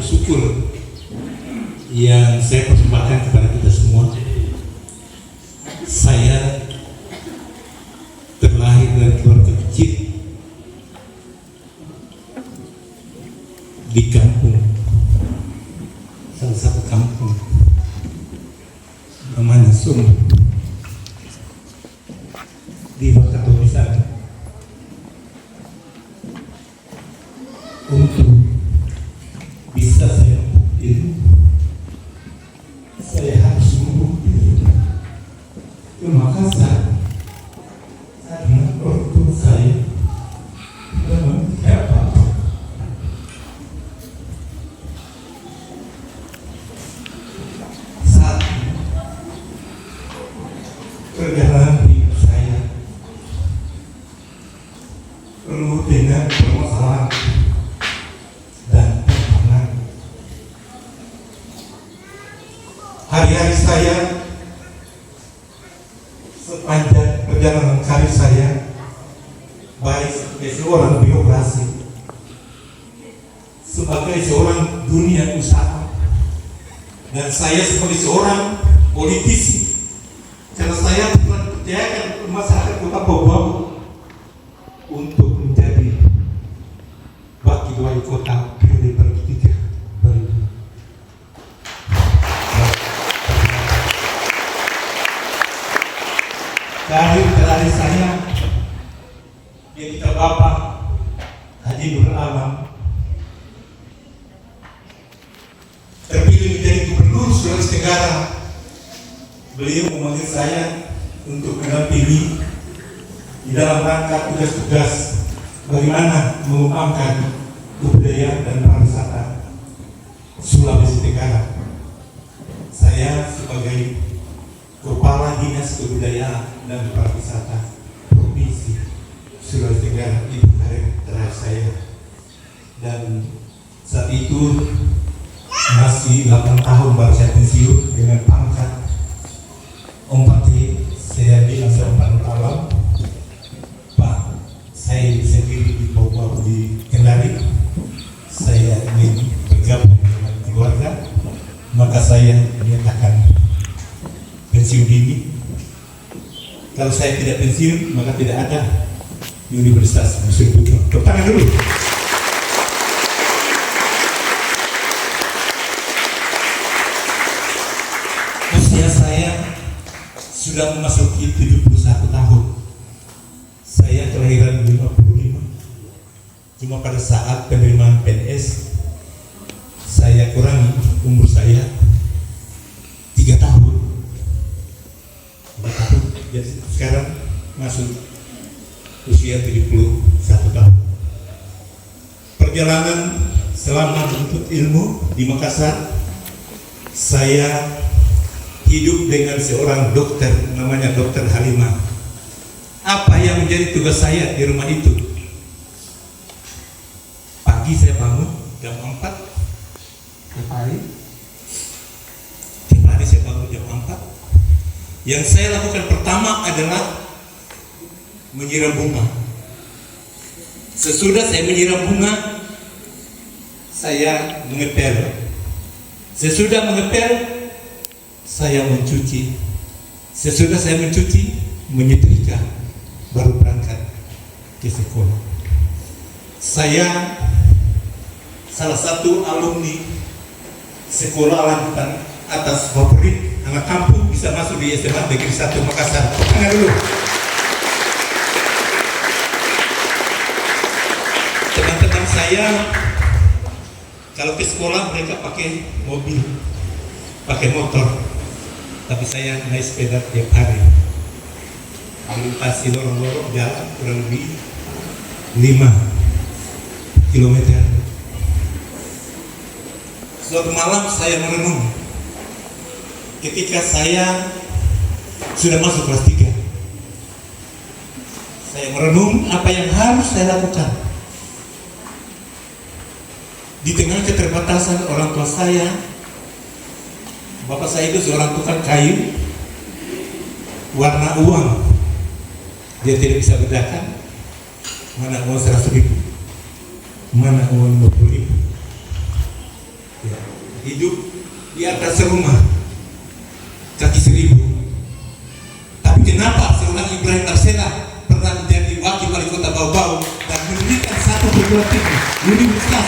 syukur yang saya persembahkan kepada kita semua. Saya terlahir dari keluarga kecil di kampung, salah satu kampung namanya Sumber di Wakatobi sana. Untuk bisa saya buktiin, saya harus membuktikan ke Makassar karena orang tua saya memang tidak apa-apa. Saat ini perjalanan hidup saya penuh dengan permasalahan dan tantangan. Hari-hari saya sepanjang perjalanan karir saya, baik sebagai seorang birokrasi, sebagai seorang dunia usaha, dan saya sebagai seorang politisi, karena saya telah dipercayakan masyarakat Kota Bogor untuk menjadi wakil wali kota periode berikutnya. Karir saya yang kita Bapak Haji Nur Alam terpilih menjadi Gubernur Sulawesi Tenggara. Beliau memanggil saya untuk mendampingi di dalam rangka tugas-tugas bagaimana mengembangkan kebudayaan dan pariwisata Sulawesi Tenggara. Saya sebagai Kepala Dinas Kebudayaan dan Pariwisata Provinsi Sulawesi Tenggara itu karir terakhir saya, dan saat itu masih 8 tahun baru saya pensiun dengan pangkat Ompati. Saya bilang saya umpan alam, Pak, saya sendiri di Bogor di Kendari, saya ingin bergabung dengan keluarga, maka saya menyatakan pensiun dini. Kalau saya tidak pensiun, maka tidak ada Universitas Musim Putra. Tepuk tangan dulu. Usia saya sudah memasuki 71 tahun. Saya kelahiran 55. Cuma pada saat penerimaan PNS, saya kurangi umur saya 3 tahun. Jadi sekarang masuk usia 71 tahun. Perjalanan selama menuntut ilmu di Makassar, saya hidup dengan seorang dokter namanya Dokter Halimah. Apa yang menjadi tugas saya di rumah itu? Pagi saya bangun jam 4 tiap hari. Tiap hari saya bangun jam 4. Yang saya lakukan pertama adalah menyiram bunga. Sesudah saya menyiram bunga, saya mengepel. Sesudah mengepel, saya mencuci. Sesudah saya mencuci, menyetrika, baru berangkat ke sekolah. Saya salah satu alumni sekolah lanjutan atas favorit anak kampung bisa masuk di SMA Negeri 1 Makassar. Tangan dulu. Teman-teman saya kalau ke sekolah mereka pakai mobil, pakai motor, tapi saya naik sepeda tiap hari. Melintasi lorong-lorong jalan kurang lebih 5 km. Suatu malam saya merenung. Ketika saya sudah masuk kelas 3, saya merenung apa yang harus saya lakukan. Di tengah keterbatasan orang tua saya, bapak saya itu seorang tukang kayu, warna uang. Dia tidak bisa bedakan mana uang 100.000, mana uang 50.000. ya, hidup di atas rumah kaki 1000. Tapi kenapa seorang Ibrahim Arsena pernah menjadi wakil wali kota Bau-Bau dan mendirikan satu perguruan tinggi universitas?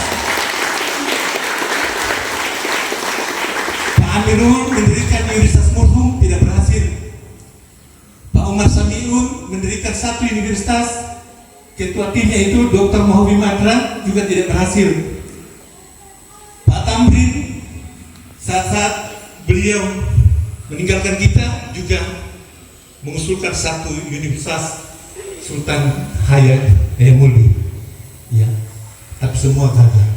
Pak Amirul mendirikan Universitas Murhum, tidak berhasil. Pak Umar Samiun mendirikan satu universitas, ketua timnya itu Dr. Mahawi Madran, juga tidak berhasil. Pak Tamrin saat beliau meninggalkan kita juga mengusulkan satu universitas Sultan Hayamuli, ya, tapi semua gagal.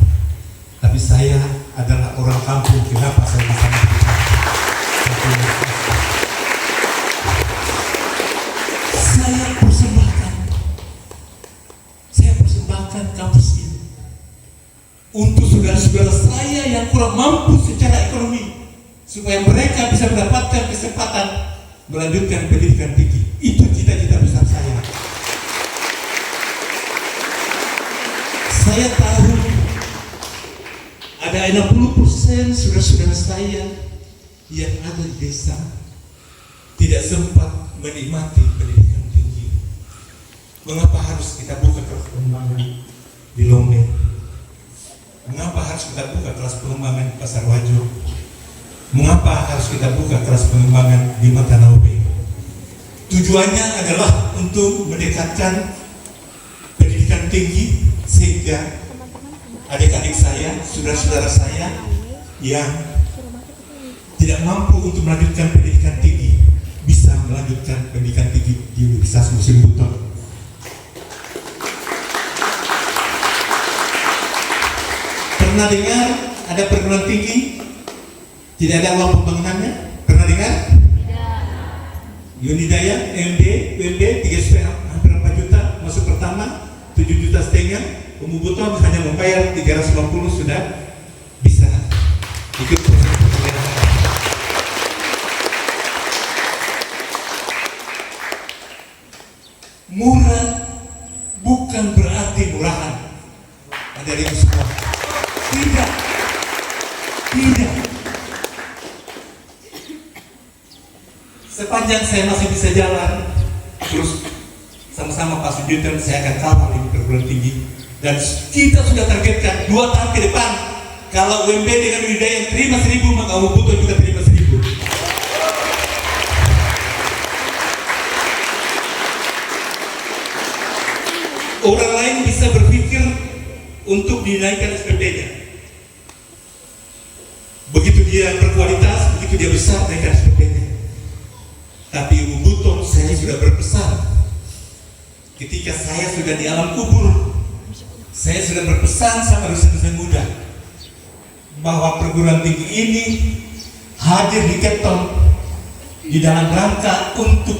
Tapi saya adalah orang kampung, kenapa saya bisa mendirikan satu universitas? Saya persembahkan kampus ini untuk saudara-saudara saya yang kurang mampu secara ekonomi, supaya mereka bisa mendapatkan kesempatan melanjutkan pendidikan tinggi. Itu cita-cita besar saya. Saya tahu ada 60% saudara-saudara saya yang ada di desa tidak sempat menikmati pendidikan tinggi. Mengapa harus kita buka kelas pengembangan di Lombe? Mengapa harus kita buka kelas pengembangan di Pasar Wajo? Mengapa harus kita buka kelas pengembangan di Matanaube? Tujuannya adalah untuk mendekatkan pendidikan tinggi sehingga adik-adik saya, saudara-saudara saya yang tidak mampu untuk melanjutkan pendidikan tinggi bisa melanjutkan pendidikan tinggi di Universitas Musim Buton. Pernah dengar ada perguruan tinggi tidak ada uang pembangunannya? Pernah dengar? Tidak. Yunidaya, UMD 3,5 hampir 4 juta masuk pertama, 7,5 juta. Umum Buton hanya membayar 350 sudah bisa ikut proses pembayaran. Murah bukan berarti murahan. Ada itu semua. Tidak. Sepanjang saya masih bisa jalan, terus sama-sama Pak Sujudan saya akan kawal ini perguruan tinggi. Dan kita sudah targetkan 2 tahun ke depan, kalau UMB dengan Yunidaya yang terima 1.000, maka Umum Buton juga terima 1.000. Orang lain bisa berpikir untuk dinaikkan SPP-nya. Begitu dia berkualitas, begitu dia besar, naikkan SPP-nya. Tapi Umum Buton, saya sudah berpesan ketika saya sudah di alam kubur, saya sudah berpesan sama dosen-dosen muda bahwa perguruan tinggi ini hadir di Keton di dalam rangka untuk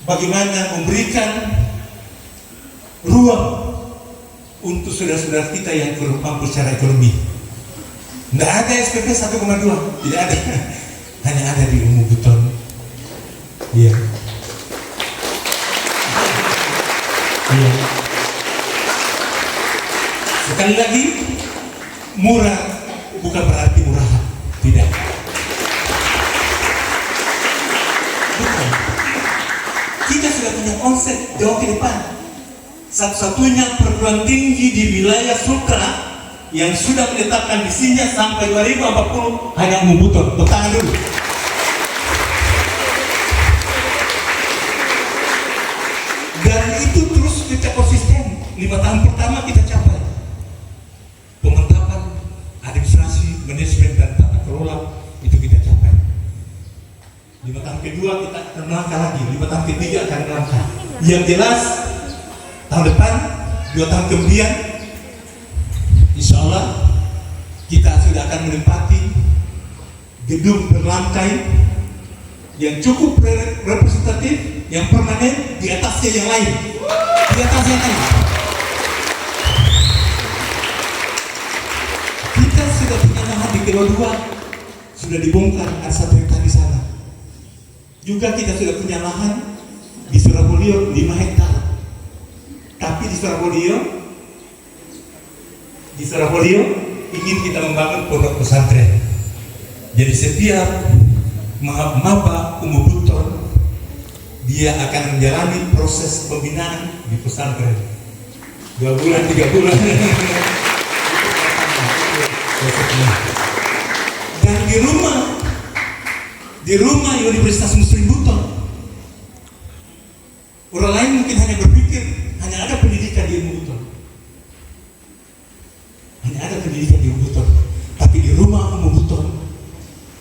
bagaimana memberikan ruang untuk saudara-saudara kita yang kurang mampu secara ekonomi. Tidak ada SPP 1,2, tidak ada, hanya ada di Umum Buton. Iya. Sekali lagi, murah bukan berarti murahan, tidak. Bukan. Kita sudah punya konsep jauh ke depan. Satu-satunya perguruan tinggi di wilayah Sutra yang sudah menetapkan visinya sampai 2040 hanya Umum Buton. Tepuk tangan dulu. Dan itu terus kita konsisten. 5 tahun pertama kita capai pengembangan administrasi, manajemen dan tata kelola, itu kita capai. 5 tahun kedua kita akan melangkah lagi, 5 tahun ketiga akan melangkah. Yang jelas tahun depan, 2 tahun kemudian, insya Allah kita sudah akan menempati gedung berlantai yang cukup representatif, yang permanen, di atasnya yang lain, di atasnya yang lain. Kita sudah punya lahan di Kilo 2, sudah dibongkar, ada 1 hektar di sana. Juga kita sudah punya lahan di Surabaya 5 hektar. Tapi di Surabaya ingin kita membangun pondok pesantren. Jadi setiap maba umubuton dia akan menjalani proses pembinaan di pesantren 2 bulan 3 bulan. Dan di rumah Universitas Muslim Buton, orang lain mungkin hanya berpikir hanya ada pendidikan di ilmu Buton, hanya ada pendidikan di ilmu Buton, tapi di rumah ilmu Buton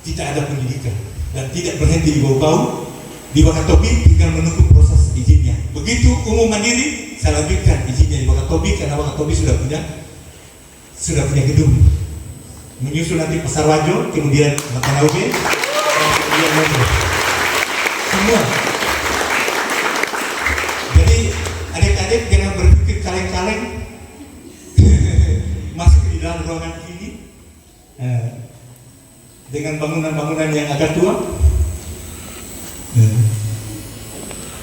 tidak ada pendidikan dan tidak berhenti di bau-bau. Di Wakatobi tinggal menunggu proses izinnya. Begitu umum mandiri, saya lanjutkan izinnya di Wakatobi karena Wakatobi sudah punya gedung. Menyusul nanti Pasar Wajo, kemudian Matanaube, dan kemudian Mondo. Semua. Jadi adik-adik jangan berpikir kaleng-kaleng masuk di dalam ruangan ini dengan bangunan-bangunan yang agak tua.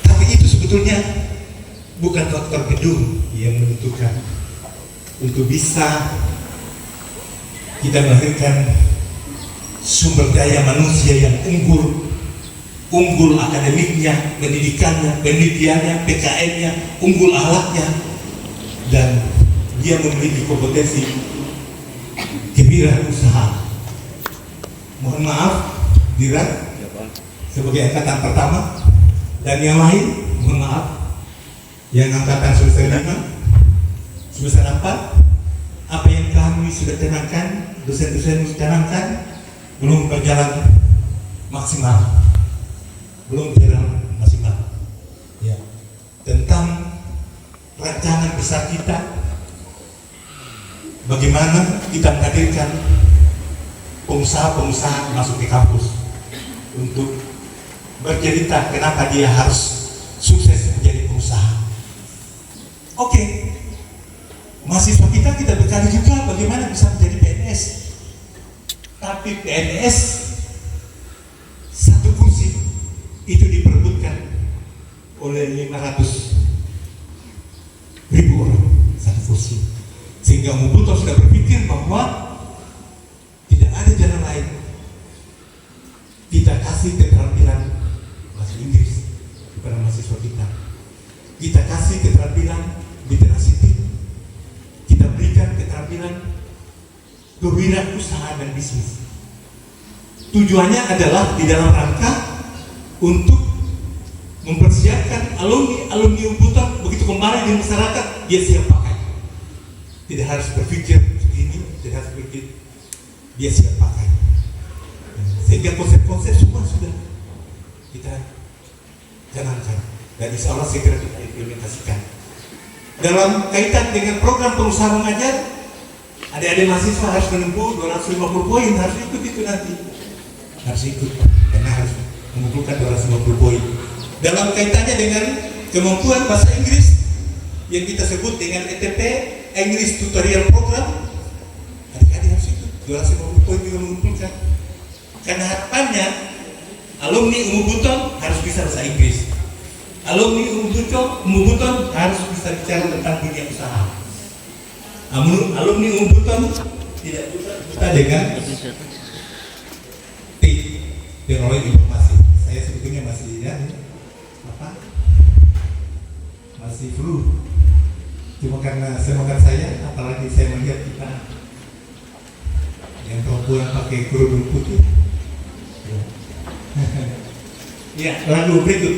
Tapi itu sebetulnya bukan faktor gedung yang menentukan. Untuk bisa kita melahirkan sumber daya manusia yang unggul akademiknya, pendidikannya, penelitiannya, PKN-nya, unggul akhlaknya, dan dia memiliki kompetensi kewirausahaan. Mohon maaf, Dira, sebagai angkatan pertama, dan yang lain, mohon maaf, yang angkatan semester 5, semester 4, apa yang kami sudah canangkan, dosen-dosen canangkan, belum berjalan maksimal, ya. Tentang rancangan besar kita, bagaimana kita menghadirkan pengusaha-pengusaha masuk ke kampus untuk bercerita kenapa dia harus sukses menjadi pengusaha. Oke, mahasiswa kita berkali juga bagaimana bisa menjadi PNS. Tapi PNS satu kursi itu diperebutkan oleh 500.000 orang satu kursi, sehingga Mubuto sudah berpikir bahwa tidak ada jalan lain. Kita kasih keterampilan bahasa Inggris kepada mahasiswa kita. Kita kasih keterampilan literasi, kita berikan keterampilan kewirausahaan dan bisnis. Tujuannya adalah di dalam rangka untuk mempersiapkan alumni Buton begitu kembali di masyarakat dia siap pakai. Tidak harus berpikir begini, tidak harus berpikir, dia siap pakai. Sehingga konsep-konsep semua sudah kita canangkan dan insya Allah segera kita implementasikan. Dalam kaitan dengan program pengusaha mengajar, adik-adik mahasiswa harus menempuh 250 poin, harus ikut itu nanti. Harus ikut, karena harus mengumpulkan 250 poin. Dalam kaitannya dengan kemampuan bahasa Inggris yang kita sebut dengan ETP, English Tutorial Program, adik-adik harus ikut 250 poin juga mengumpulkan. Karena harapannya alumni Buton harus bisa bahasa Inggris. Alumni Buton harus bisa bicara tentang dunia usaha. Alumni Buton tidak buta dengan teknologi informasi. Saya sebetulnya masih masih flu. Cuma karena semangat saya, apalagi saya melihat kita yang perempuan pakai kerudung putih. Ya, lagu berikut.